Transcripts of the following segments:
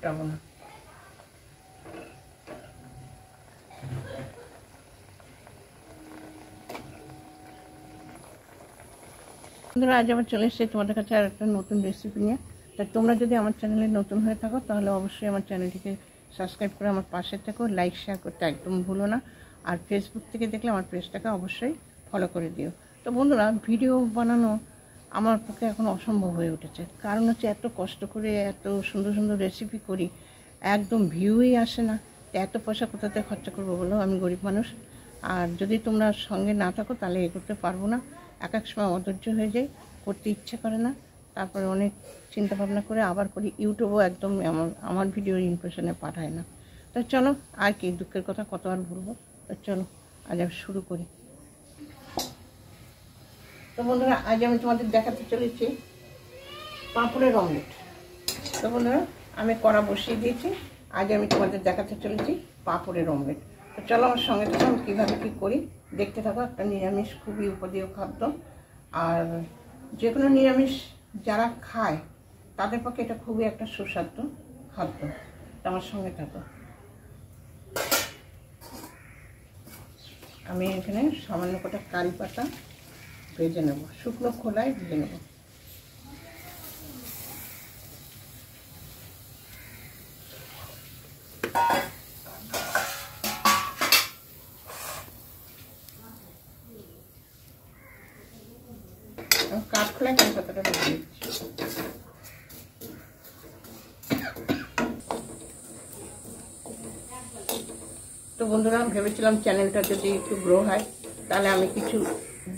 ফুটাবো না। বন্ধুরা, আজ আবার চলে এসেছি তোমাদের কাছে আর একটা নতুন রেসিপি নিয়ে। তাই তোমরা যদি আমার চ্যানেলে নতুন হয়ে থাকো তাহলে অবশ্যই আমার চ্যানেলটিকে সাবস্ক্রাইব করে আমার পাশে থেকো, লাইক শেয়ার করতে একদম ভুলো না। আর ফেসবুক থেকে দেখলে আমার পেজটাকে অবশ্যই ফলো করে দিও। তো বন্ধুরা, ভিডিও বানানো আমার পক্ষে এখন অসম্ভব হয়ে উঠেছে, কারণ হচ্ছে এত কষ্ট করে এত সুন্দর সুন্দর রেসিপি করি, একদম ভিউই আসে না। এত পয়সা কোথা থেকে খরচা করবো বলো, আমি গরিব মানুষ। আর যদি তোমরা সঙ্গে না থাকো তাহলে এগোতে পারবো না। এক এক সময় অধৈর্য হয়ে যায়, করতে ইচ্ছে করে না, তারপরে অনেক চিন্তা ভাবনা করে আবার করি। ইউটিউবও একদম আমার ভিডিওর ইমপ্রেশনে পাঠায় না। তো চলো, আর কি দুঃখের কথা কত আর বলবো। তো চলো আজ আমি শুরু করি। তো বন্ধুরা, আজ আমি তোমাদের দেখাতে চলেছি পাঁপড়ের অমলেট। তো বন্ধুরা, আমি কড়া বসিয়ে দিয়েছি। আজ আমি তোমাদের দেখাতে চলেছি পাঁপড়ের অমলেট। তো চলো আমার সঙ্গে থাকো, আমি কীভাবে কী করি দেখতে থাকো। একটা নিরামিষ খুবই উপদীয় খাদ্য, আর যে কোনো নিরামিষ যারা খায় তাদের পক্ষে এটা খুবই একটা সুস্বাদু খাদ্য। তো আমার সঙ্গে থাকো। আমি এখানে সামান্য কটা কারি পাতা ভেজে নেব, শুকনো খোলায় ভেজে নেব। কাঠখোলায় কারি পাতাটা ভেজে দিচ্ছি। তো বন্ধুরা, ভেবেছিলাম চ্যানেলটা যদি একটু গ্রো হয় তাহলে আমি কিছু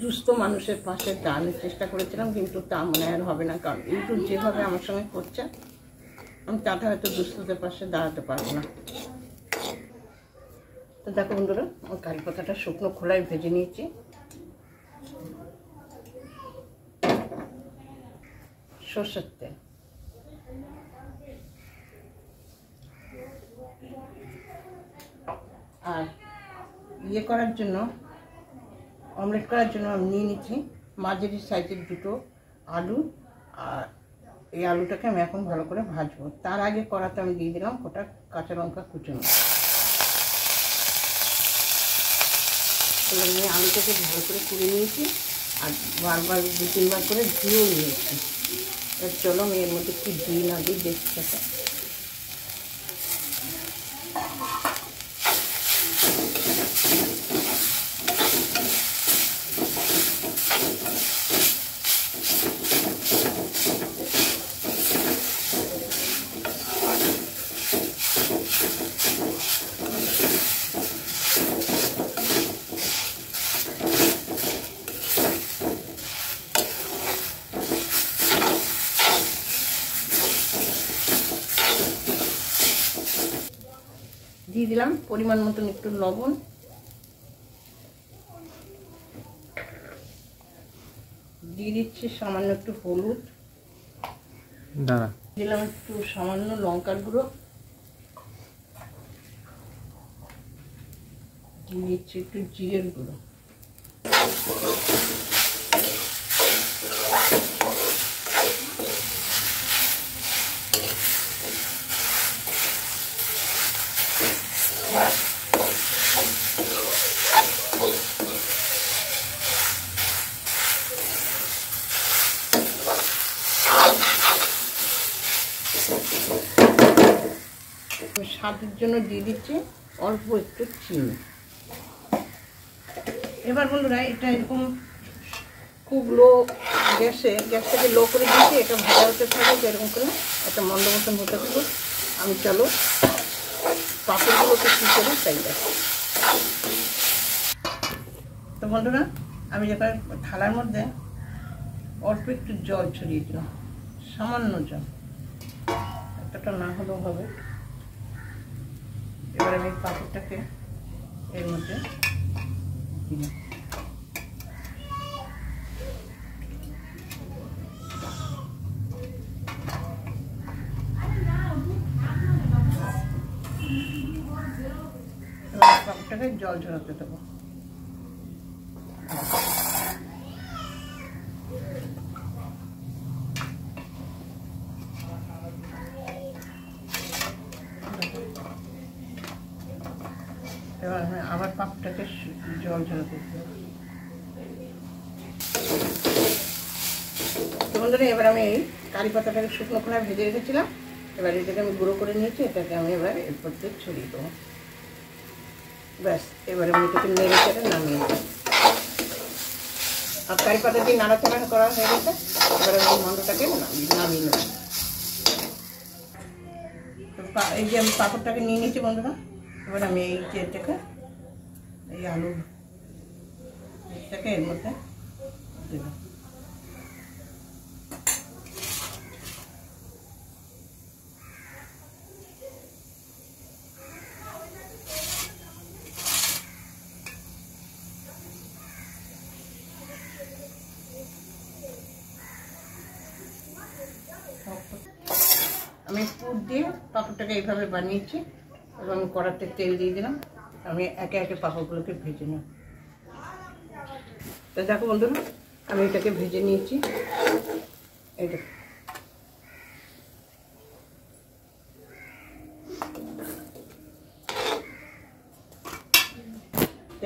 দুস্থ মানুষের পাশে দাঁড়ানোর চেষ্টা করেছিলাম, কিন্তু তা মনে আর হবে না, কারণ ইউটিউব যেভাবে আমার সঙ্গে করছে আমি তাতে হয়তো দুস্থদের পাশে দাঁড়াতে পারবো না। তো দেখো বন্ধুরা, আমার কারি পাতাটা শুকনো খোলায় ভেজে নিয়েছি। সর্ষের তেল, আর ইয়ে করার জন্য, অমলেট করার জন্য আমি নিয়ে নিচ্ছি মাঝারি সাইজের দুটো আলু। আর এই আলুটাকে আমি এখন ভালো করে ভাজবো। তার আগে কড়াতে আমি দিয়ে দিলাম কটা কাঁচা লঙ্কা কুচুনো। আমি আলুটাকে ভালো করে কুড়ে নিয়েছি, আর বারবার 2-3 বার করে ধুয়েও নিয়েছি। চলো আমি এর মধ্যে কি দিই না দিই দেখতে থাকা। দিয়ে দিলাম পরিমাণ মতন একটু লবণ, দিয়ে দিচ্ছি সামান্য একটু হলুদ, দিলাম একটু সামান্য লঙ্কার গুঁড়ো, দিয়ে দিচ্ছি একটু জিরের গুঁড়ো, স্বাদের জন্য দিয়ে দিচ্ছি অল্প একটু চিনি। এবার বন্ধুরা, এটা এরকম খুব লো গ্যাসটাকে লো করে দিয়েছি। এটা ভাজা হতে থাকবে এরকম করে, একটা মন্দ মতন হতে থাকুক। আমি চলো পাঁপড়গুলোকে কী করে তাই দেখো। তো বন্ধুরা, আমি যখন থালার মধ্যে অল্প একটু জল ছড়িয়ে দিলাম, সামান্য জল, এতটা না হলেও হবে। এবার আমি পাঁপড়টাকে এর মধ্যে দিলাম। পাঁপড়টাকে জল ঝরাতে দেবো। এবার আমি আবার পাপটাকে জল ঝাল করতে হবে। তো বন্ধুরা এবার আমি এই কারি পাতাটাকে শুকনো খোলায় ভেজে রেখেছিলাম, এবার এটাকে আমি গুঁড়ো করে নিয়েছি, এটাকে আমি এবার এরপর দিয়ে ছড়িয়ে দেবো। ব্যাস, এবারে আমি এটাকে নেড়ে চেড়ে নামিয়ে দেবো। আর কারি পাতা দিয়ে নাড়াচাড়া করা হয়ে গেছে, এবারে আমি মন্ডটাকে নামিয়ে নেব। এই যে আমি পাঁপড়টাকে নিয়ে নিয়েছি বন্ধুরা, এবার আমি এই যে এটাকে এই আলুটাকে এর মধ্যে দেব। আমি পুর দিয়ে পাঁপড়টাকে এইভাবে বানিয়েছি এবং কড়াতে তেল দিয়ে দিলাম। আমি একে একে পাঁপড়গুলোকে ভেজে নেব। তো দেখো বন্ধুরা, আমি এটাকে ভেজে নিয়েছি। এইটা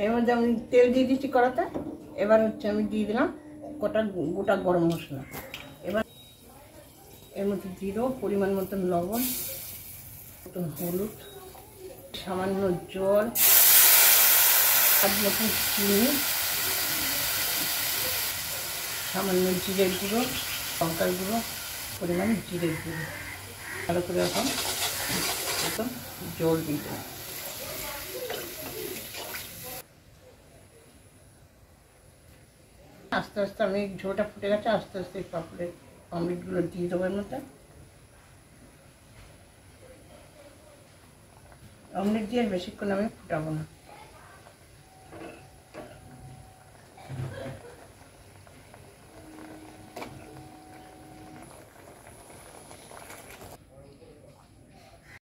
এর মধ্যে আমি তেল দিয়ে দিচ্ছি কড়াতে। এবার হচ্ছে আমি দিয়ে দিলাম গোটা গরম মশলা। এবার এর মধ্যে জিরো, পরিমাণ মতন লবণ, মতন হলুদ, সামান্য জল, স্বাদ মতন চিনি, সামান্য জিরের গুঁড়ো, লঙ্কার গুঁড়ো, পরিমাণ জিরের গুঁড়ো, ভালো করে এখন জল দিয়ে দেবো। আস্তে আস্তে আমি ঝোলটা ফুটে গেছে, আস্তে আস্তে এই পাঁপড়ের অমলেটগুলো দিয়ে দেবো এর মধ্যে। অমলেট দিয়ে বেশিক্ষণ আমি ফুটাবো না।